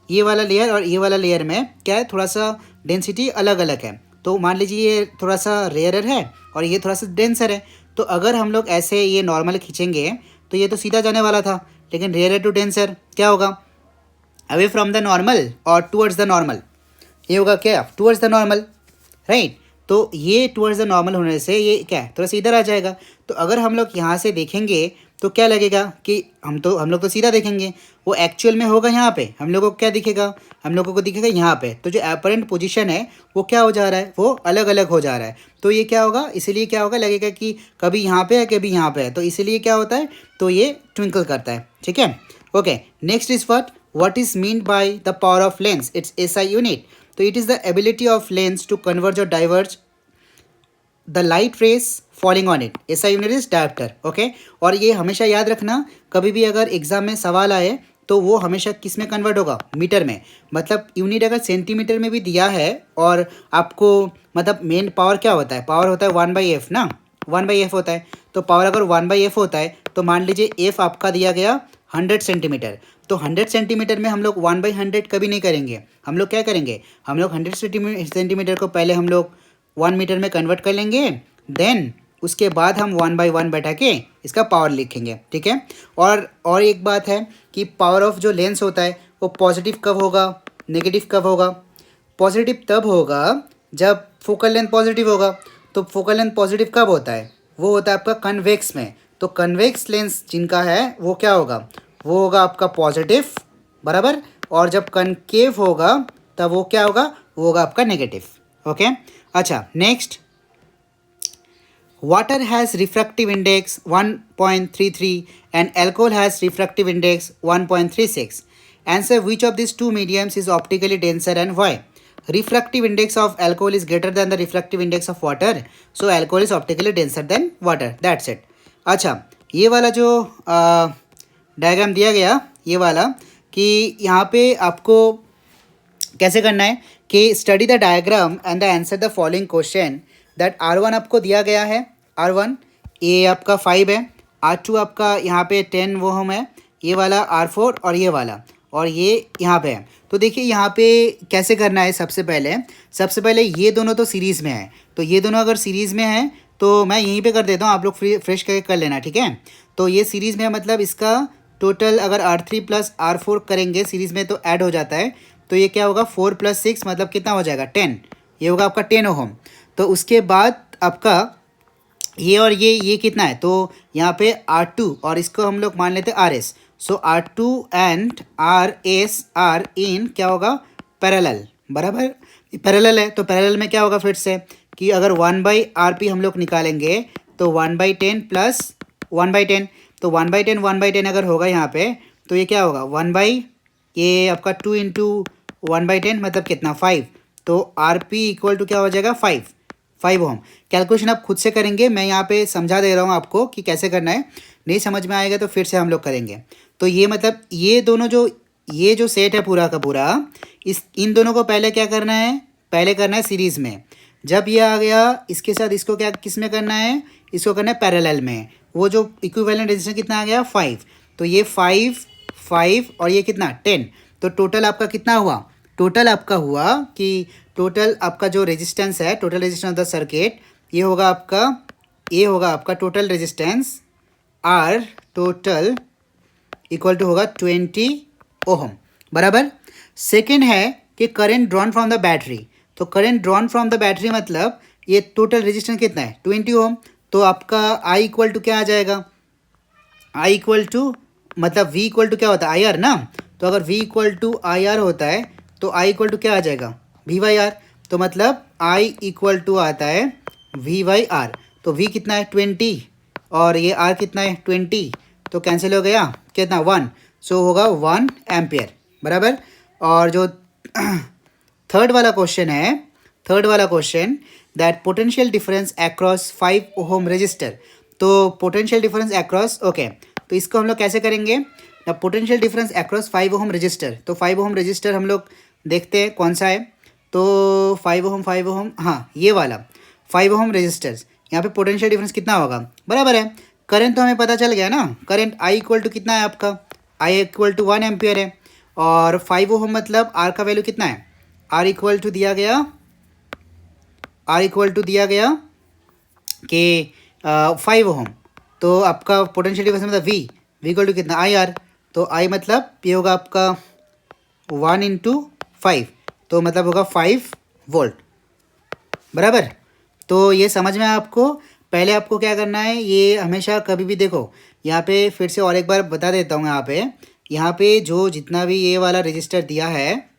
ये वाला लेयर और ये वाला लेयर में क्या है, थोड़ा सा डेंसिटी अलग अलग है. तो मान लीजिए ये थोड़ा सा रेयरर है और ये थोड़ा सा डेंसर है. तो अगर हम लोग ऐसे ये नॉर्मल खींचेंगे तो ये तो सीधा जाने वाला था, लेकिन रेयरर टू डेंसर क्या होगा, अवे फ्रॉम द नॉर्मल और टुवर्ड्स द नॉर्मल. ये होगा क्या, टुवर्ड्स द नॉर्मल, राइट. तो ये टुवर्ड्स द नॉर्मल होने से ये क्या है, थोड़ा सा इधर आ जाएगा. तो अगर हम लोग यहाँ से देखेंगे तो क्या लगेगा कि हम लोग तो सीधा देखेंगे, वो एक्चुअल में होगा यहाँ पे, हम लोगों को क्या दिखेगा, हम लोगों को दिखेगा यहाँ पे. तो जो अपरेंट पोजीशन है वो क्या हो जा रहा है, वो अलग अलग हो जा रहा है. तो ये क्या होगा, इसीलिए क्या होगा, लगेगा कि कभी यहाँ पे है कभी यहाँ पे है, तो इसीलिए क्या होता है, तो ये ट्विंकल करता है, ठीक है. Okay, next is what is mean by the power of lens, it's SI unit. तो it is the ability of lens to converge और diverge the light rays falling on it. ऐसा यूनिट इज डायोप्टर, ओके. और ये हमेशा याद रखना, कभी भी अगर एग्जाम में सवाल आए तो वो हमेशा किस में कन्वर्ट होगा, मीटर में. मतलब यूनिट अगर सेंटीमीटर में भी दिया है और आपको, मतलब मेन पावर क्या होता है, पावर होता है 1/f ना, 1/f होता है. तो पावर अगर 1/f होता है तो मान लीजिए f आपका दिया गया 100 सेंटीमीटर. तो 100 सेंटीमीटर में हम लोग 1/100 कभी नहीं करेंगे. हम लोग क्या करेंगे, हम लोग 100 सेंटीमीटर को पहले हम लोग 1 मीटर में कन्वर्ट कर लेंगे, देन उसके बाद हम 1/1 बैठा के इसका पावर लिखेंगे, ठीक है. और एक बात है कि पावर ऑफ जो लेंस होता है वो पॉजिटिव कब होगा, नेगेटिव कब होगा. पॉजिटिव तब होगा जब फोकल लेंथ पॉजिटिव होगा. तो फोकल लेंथ पॉजिटिव कब होता है, वो होता है आपका कन्वेक्स में. तो कन्वेक्स लेंस जिनका है वो क्या होगा, वो होगा आपका पॉजिटिव, बराबर. और जब कनकेव होगा तब वो क्या होगा, वो होगा आपका नेगेटिव, ओके. अच्छा, next, water has refractive index 1.33 and alcohol has refractive index 1.36. Answer which of these two mediums is optically denser and why. Refractive index of alcohol is greater than the refractive index of water, so alcohol is optically denser than water. That's it. अच्छा, ये वाला जो डायग्राम दिया गया, ये वाला कि यहाँ पे आपको कैसे करना है कि study the diagram and the answer the following question. That R1 आपको दिया गया है, R1 ये आपका 5 है, R2 आपका यहाँ पे 10 वो हम है, ये वाला R4 और ये वाला, और ये यहाँ पे है. तो देखिए यहाँ पे कैसे करना है, सबसे पहले ये दोनों तो सीरीज़ में है. तो ये दोनों अगर सीरीज़ में है तो मैं यहीं पे कर देता हूँ, आप लोग फ्रेश करके कर लेना, ठीक है. तो ये सीरीज़ में है, मतलब इसका टोटल अगर R3 + R4 करेंगे सीरीज़ में तो ऐड हो जाता है. तो ये क्या होगा, 4 + 6 मतलब कितना हो जाएगा, 10. ये होगा आपका 10 ओहम. तो उसके बाद आपका ये और ये कितना है, तो यहाँ पे R2 और इसको हम लोग मान लेते हैं RS. So R2 and RS are in क्या होगा, पैरेलल, बराबर. पैरेलल है तो पैरेलल में क्या होगा, फिर से कि अगर 1/RP हम लोग निकालेंगे तो 1/10 + 1/10. तो 1/10 अगर होगा यहाँ पे तो ये क्या होगा, ये आपका 2 × 1/10 मतलब कितना, 5. तो RP = क्या हो जाएगा, 5 ओम. कैलकुलेशन आप खुद से करेंगे, मैं यहाँ पे समझा दे रहा हूँ आपको कि कैसे करना है. नहीं समझ में आएगा तो फिर से हम लोग करेंगे. तो ये मतलब ये दोनों ये जो सेट है पूरा का पूरा, इन दोनों को पहले क्या करना है, पहले करना है सीरीज़ में. जब ये आ गया इसके साथ इसको क्या किस में करना है, इसको करना है पैरेलल में। वो जो इक्विवेलेंट रेजिस्टेंस कितना आ गया 5, तो ये 5 5 और ये कितना 10, तो टोटल आपका कितना हुआ, टोटल आपका हुआ कि टोटल आपका जो रेजिस्टेंस है, total resistance of the circuit, ये होगा आपका, ये होगा आपका total resistance R total equal to होगा 20 ओहम, बराबर। सेकेंड है कि current drawn from the battery, तो current drawn from the battery मतलब ये टोटल रेजिस्टेंस कितना है 20 ओम, तो आपका आई इक्वल टू क्या आ जाएगा, आई इक्वल टू मतलब वी इक्वल टू क्या होता है आई आर ना, तो अगर V equal to I R होता है तो आई इक्वल टू क्या आ जाएगा वी वाई आर, तो मतलब आई इक्वल टू आता है वी वाई आर, तो वी कितना है 20 और ये आर कितना है 20, तो कैंसिल हो गया कितना 1, सो होगा 1 एम्पियर, बराबर। और जो थर्ड वाला क्वेश्चन है, थर्ड वाला question that potential difference across 5 ohm resistor, तो पोटेंशियल डिफरेंस अक्रॉस ओके, तो इसको हम लोग कैसे करेंगे, potential difference across 5 ohm resistor, तो 5 ओम रजिस्टर हम लोग देखते हैं कौन सा है, तो 5 ओम हाँ ये वाला 5 ओम रजिस्टर्स, यहाँ पे पोटेंशियल डिफरेंस कितना होगा, बराबर है। करंट तो हमें पता चल गया ना, करंट आई इक्वल टू कितना है आपका, आई इक्वल टू 1 एम्पियर है, और 5 ओम मतलब आर का वैल्यू कितना है, आर इक्वल टू दिया गया, आर इक्वल टू दिया गया कि 5 ओम, तो आपका पोटेंशियल डिफरेंस मतलब वी इक्वल टू कितना आई आर, तो आई मतलब ये होगा आपका 1 इंटू 5, तो मतलब होगा 5 वोल्ट, बराबर। तो ये समझ में आया आपको। पहले आपको क्या करना है, ये हमेशा कभी भी देखो, यहाँ पे फिर से और एक बार बता देता हूँ, यहाँ पे जो जितना भी ये वाला रजिस्टर दिया है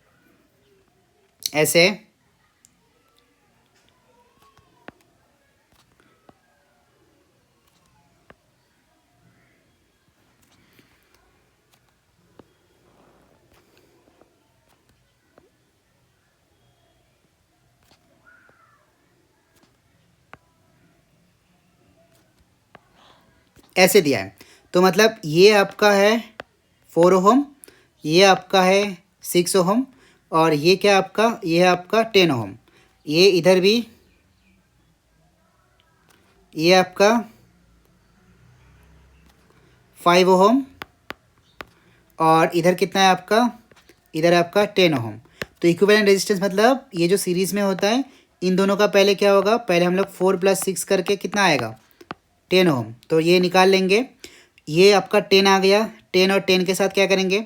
ऐसे, ऐसे दिया है, तो मतलब ये आपका है 4 ओहम, ये आपका है 6 ओहम, और ये क्या आपका, ये है आपका 10 ओहम, ये इधर भी ये आपका 5 ओहम, और इधर कितना है आपका, इधर आपका 10 ओहम। तो इक्विवेलेंट रेजिस्टेंस मतलब ये जो सीरीज़ में होता है इन दोनों का पहले क्या होगा, पहले हम लोग 4 + 6 करके कितना आएगा 10 ओहम, तो ये निकाल लेंगे, ये आपका 10 आ गया, 10 और 10 के साथ क्या करेंगे,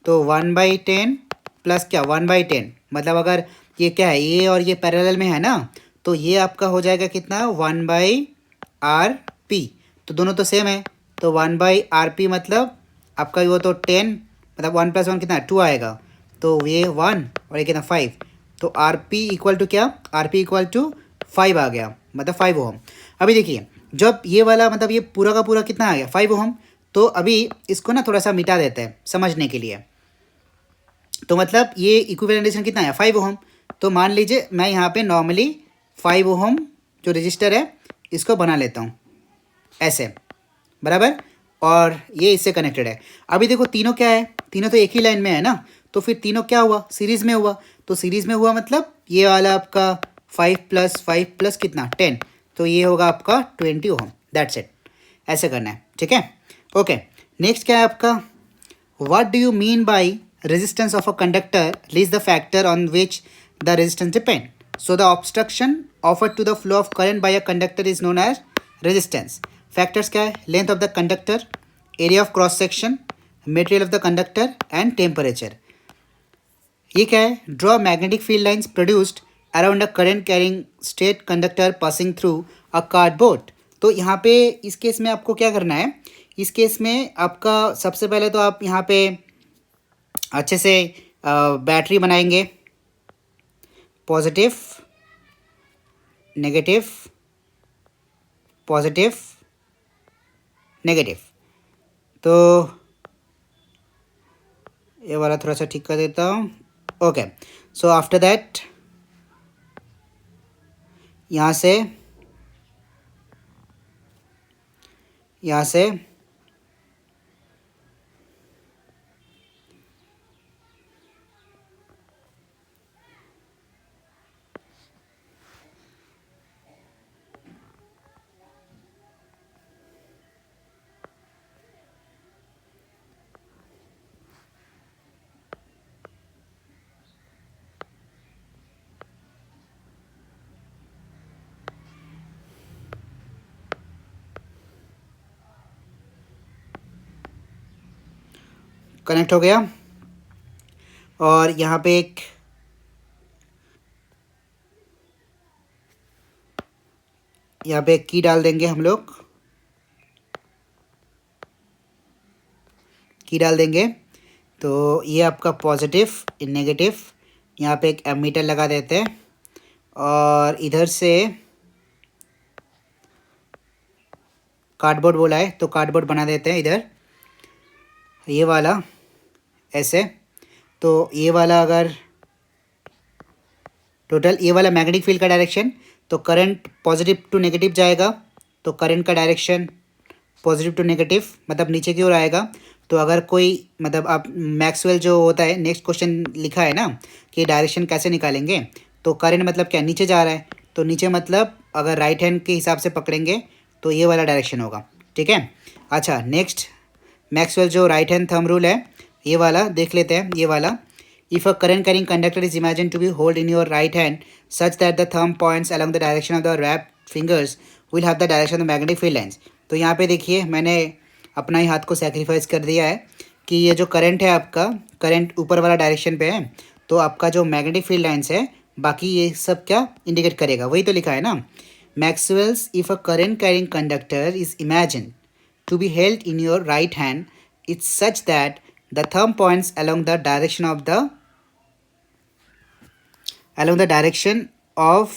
तो 1/10 प्लस क्या 1/10, मतलब अगर ये क्या है ये और ये पैरेलल में है ना, तो ये आपका हो जाएगा कितना 1/RP, तो दोनों तो सेम है, तो 1/RP मतलब आपका वो तो 10, मतलब 1 + 1 कितना 2 आएगा, तो ये 1 और ये कितना 5, तो RP इक्वल टू क्या, RP इक्वल टू 5 आ गया, मतलब 5 ओहम। अभी देखिए जब ये वाला मतलब ये पूरा का पूरा कितना आ गया 5 ओहम, तो अभी इसको ना थोड़ा सा मिटा देते हैं समझने के लिए, तो मतलब ये इक्विवेलेंट रेजिस्टेंस कितना है 5 ओहम, तो मान लीजिए मैं यहाँ पे नॉर्मली 5 ओहम जो रजिस्टर है इसको बना लेता हूँ ऐसे, बराबर, और ये इससे कनेक्टेड है। अभी देखो तीनों क्या है, तीनों तो एक ही लाइन में है ना, तो फिर तीनों क्या हुआ सीरीज़ में हुआ, तो सीरीज़ में हुआ मतलब ये वाला आपका 5 + 5 + कितना 10, तो ये होगा आपका 20 ओहम, दैट्स इट, ऐसे करना है, ठीक है। ओके, नेक्स्ट क्या है आपका, what do you mean by resistance of a conductor list the factor on which the resistance depend, so the obstruction offered to the flow of current by a conductor is known as resistance। factors क्या है, length of the conductor, area of cross section, material of the conductor and temperature। ये क्या है, draw magnetic field lines produced around a current carrying straight conductor passing through a cardboard। तो यहाँ पे इस केस में आपको क्या करना है, इस केस में आपका सबसे पहले तो आप यहाँ पे अच्छे से बैटरी बनाएंगे, पॉजिटिव नेगेटिव पॉजिटिव नेगेटिव, तो ये वाला थोड़ा सा ठीक कर देता हूँ। ओके, सो आफ्टर दैट यहाँ से कनेक्ट हो गया। और यहाँ पे एक की डाल देंगे हम लोग, की डाल देंगे। तो ये आपका पॉजिटिव, नेगेटिव। यहाँ पे एक एमीटर लगा देते हैं और इधर से कार्डबोर्ड बोला है तो कार्डबोर्ड बना देते हैं इधर, ये वाला ऐसे। तो ये वाला अगर टोटल ये वाला मैग्नेटिक फील्ड का डायरेक्शन, तो करंट पॉजिटिव टू नेगेटिव जाएगा, तो करंट का डायरेक्शन पॉजिटिव टू नेगेटिव मतलब नीचे की ओर आएगा। तो अगर कोई मतलब आप मैक्सवेल जो होता है नेक्स्ट क्वेश्चन लिखा है ना कि डायरेक्शन कैसे निकालेंगे, तो करंट मतलब क्या, नीचे जा रहा है, तो नीचे मतलब अगर राइट हैंड के हिसाब से पकड़ेंगे तो ये वाला डायरेक्शन होगा। ठीक है। अच्छा, नेक्स्ट मैक्सवेल जो राइट हैंड थंब रूल है ये वाला देख लेते हैं। ये वाला, if a current carrying conductor is imagine to be hold in your right hand such that the thumb points along the direction of the wrapped fingers will have the direction of the magnetic field lines. तो यहाँ पे देखिए मैंने अपना ही हाथ को सेक्रीफाइस कर दिया है कि ये जो करंट है आपका, करंट ऊपर वाला डायरेक्शन पे है, तो आपका जो मैग्नेटिक फील्ड लाइन्स है बाकी ये सब क्या इंडिकेट करेगा, वही तो लिखा है ना। Maxwell's if a current carrying conductor is imagine to be held in your right hand it's such that the thumb points along the direction of the along the direction of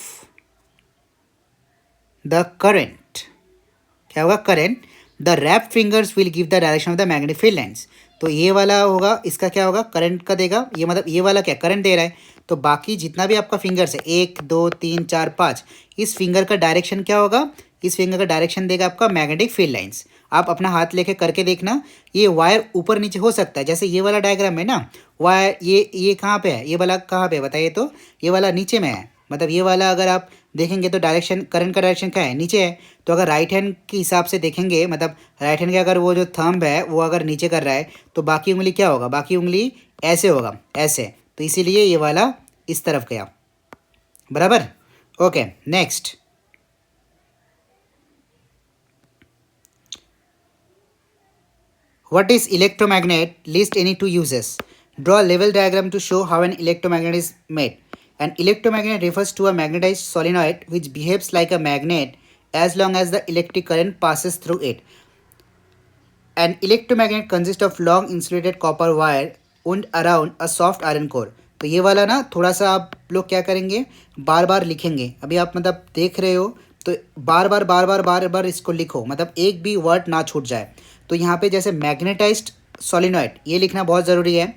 the current, क्या होगा, current, the wrap fingers will give the direction of the magnetic field lines. तो ये वाला होगा, इसका क्या होगा, करंट का देगा, ये मतलब ये वाला क्या करंट दे रहा है, तो बाकी जितना भी आपका फिंगर्स है 1 2 3 4 5, इस फिंगर का डायरेक्शन क्या होगा, इस फिंगर का डायरेक्शन देगा आपका मैग्नेटिक फील्ड लाइन्स। आप अपना हाथ लेके करके देखना, ये वायर ऊपर नीचे हो सकता है, जैसे ये वाला डायग्राम है ना, वायर ये कहाँ पे है, ये वाला कहाँ पे है बताइए, तो ये वाला नीचे में है, मतलब ये वाला अगर आप देखेंगे तो डायरेक्शन, करंट का डायरेक्शन क्या है, नीचे है। तो अगर राइट हैंड के हिसाब से देखेंगे, मतलब राइट हैंड के अगर वो जो थंब है वो अगर नीचे कर रहा है तो बाकी उंगली क्या होगा, बाकी उंगली ऐसे होगा, ऐसे। तो इसीलिए ये वाला इस तरफ गया, बराबर। Okay, next what is electromagnet, list any two uses, draw level diagram to show how an electromagnet is made. An electromagnet refers to a magnetized solenoid which behaves like a magnet as long as the electric current passes through it. An electromagnet consists of long insulated copper wire wound around a soft iron core. तो ये वाला ना थोड़ा सा आप लोग क्या करेंगे, बार बार लिखेंगे। अभी आप मतलब देख रहे हो तो बार बार बार बार बार बार इसको लिखो, मतलब एक भी वर्ड ना छूट जाए। तो यहाँ पे जैसे मैग्नेटाइज्ड सोलिनॉइड ये लिखना बहुत ज़रूरी है,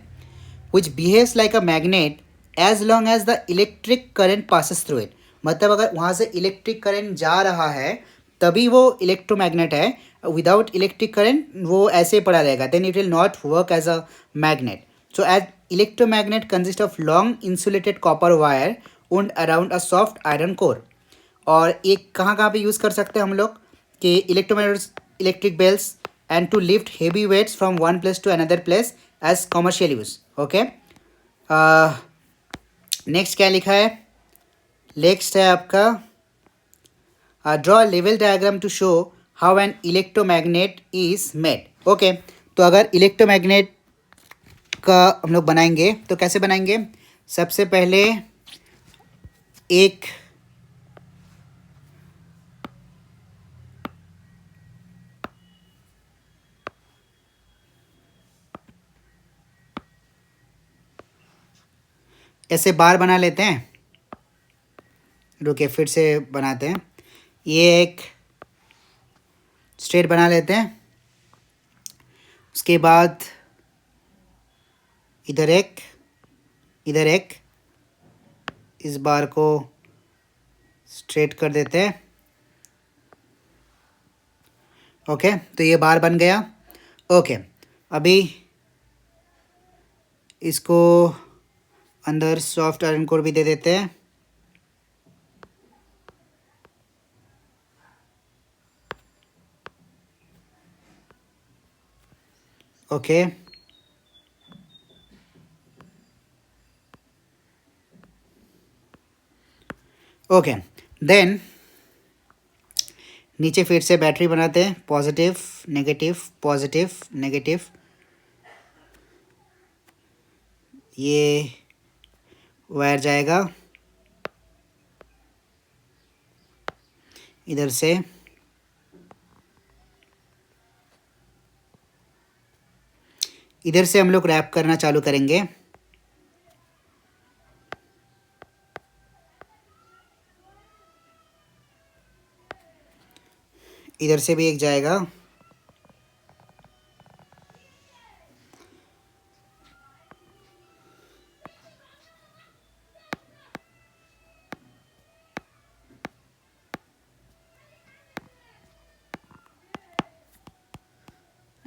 which behaves like a magnet as long as the electric current passes through it। मतलब अगर वहाँ से इलेक्ट्रिक करंट जा रहा है तभी वो इलेक्ट्रोमैग्नेट है, विदाउट इलेक्ट्रिक करंट वो ऐसे ही पड़ा रहेगा, then it will not work as a magnet. So as electromagnet consist of long insulated copper wire wound around a soft iron core. और एक कहाँ कहाँ पे यूज़ कर सकते हैं हम लोग कि electromagnet, electric bells and to lift heavy weights from one place to another place as commercial use. Okay, next क्या लिखा है, नेक्स्ट है आपका draw level diagram to show how an electromagnet is made. Okay, तो अगर इलेक्ट्रोमैग्नेट का हम लोग बनाएंगे तो कैसे बनाएंगे, सबसे पहले एक ऐसे बार बना लेते हैं, रुकिए फिर से बनाते हैं, ये एक स्ट्रेट बना लेते हैं, उसके बाद इधर एक, इधर एक, इस बार को स्ट्रेट कर देते हैं। ओके, तो ये बार बन गया। ओके, अभी इसको अंदर सॉफ्ट आयरन कोर भी दे देते हैं। ओके, ओके, देन नीचे फिर से बैटरी बनाते हैं, पॉजिटिव नेगेटिव पॉजिटिव नेगेटिव, ये वायर जाएगा इधर से, इधर से हम लोग रैप करना चालू करेंगे। इधर से भी एक जाएगा।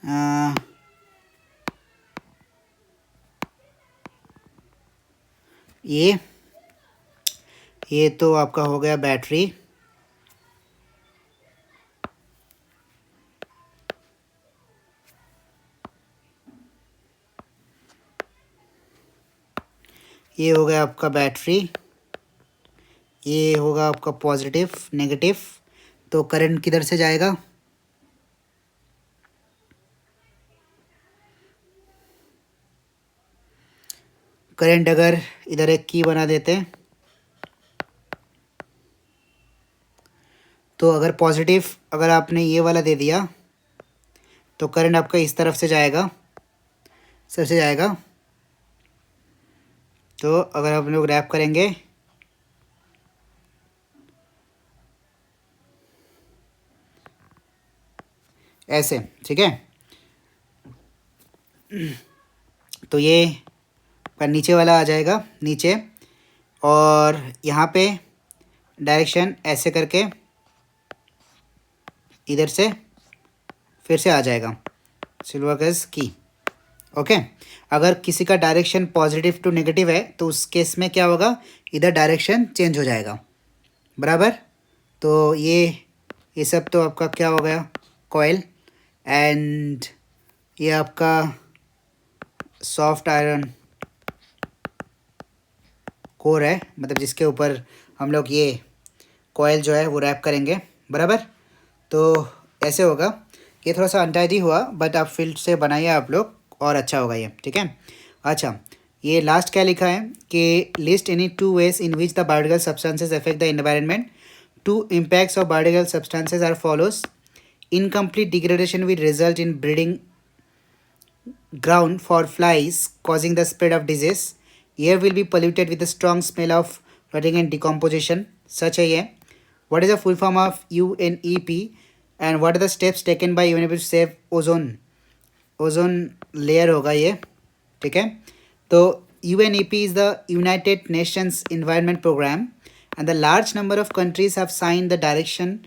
आ, ये तो आपका हो गया बैटरी। ये हो गया आपका बैटरी, ये होगा आपका पॉजिटिव नेगेटिव। तो करंट किधर से जाएगा? करंट अगर इधर एक की बना देते हैं तो अगर पॉजिटिव अगर आपने ये वाला दे दिया तो करंट आपका इस तरफ से जाएगा, सर से जाएगा। तो अगर हम लोग रैप करेंगे ऐसे, ठीक है। तो ये पर नीचे वाला आ जाएगा नीचे, और यहाँ पे डायरेक्शन ऐसे करके इधर से फिर से आ जाएगा सिल्वर की। ओके, अगर किसी का डायरेक्शन पॉजिटिव टू नेगेटिव है तो उस केस में क्या होगा, इधर डायरेक्शन चेंज हो जाएगा, बराबर। तो ये सब तो आपका क्या हो गया, कॉइल। एंड ये आपका सॉफ्ट आयरन कोर है, मतलब जिसके ऊपर हम लोग ये कॉइल जो है वो रैप करेंगे, बराबर। तो ऐसे होगा। ये थोड़ा सा अनटाइडी हुआ, बट आप फिल्ड से बनाइए आप लोग और अच्छा होगा ये, ठीक है। अच्छा, ये लास्ट क्या लिखा है कि list any 2 ways in which the biological substances affect the environment. 2 impacts of biological substances are follows. Incomplete degradation will result in breeding ground for flies, causing the spread of disease. Air will be polluted with a strong smell of rotting and decomposition. Such a year. What is the full form of UNEP and what are the steps taken by UNEP to save ozone? Ozone layer होगा ये, ठीक है। तो UNEP is the United Nations Environment Program and the large number of countries have signed the direction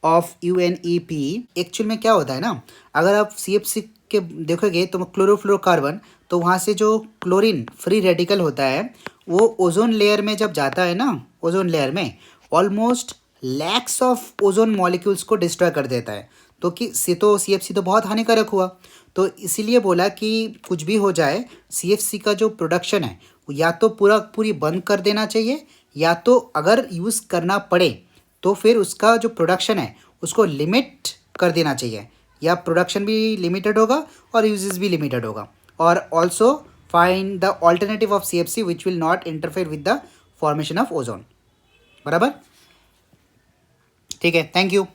of UNEP। Actual में क्या होता है ना, अगर आप CFC के देखोगे तो क्लोरोफ्लोरोकार्बन, तो वहाँ से जो क्लोरीन फ्री रेडिकल होता है वो ओजोन लेयर में जब जाता है ना, ओजोन लेयर में almost lakhs of ozone molecules को डिस्ट्रॉय कर देता है। तो CFC तो बहुत हानिकारक हुआ। तो इसीलिए बोला कि कुछ भी हो जाए, CFC का जो प्रोडक्शन है या तो पूरी बंद कर देना चाहिए, या तो अगर यूज़ करना पड़े तो फिर उसका जो प्रोडक्शन है उसको लिमिट कर देना चाहिए, या प्रोडक्शन भी लिमिटेड होगा और यूजेस भी लिमिटेड होगा। और also find the alternative of CFC which will not interfere with the formation of ozone, बराबर, ठीक है। Thank you.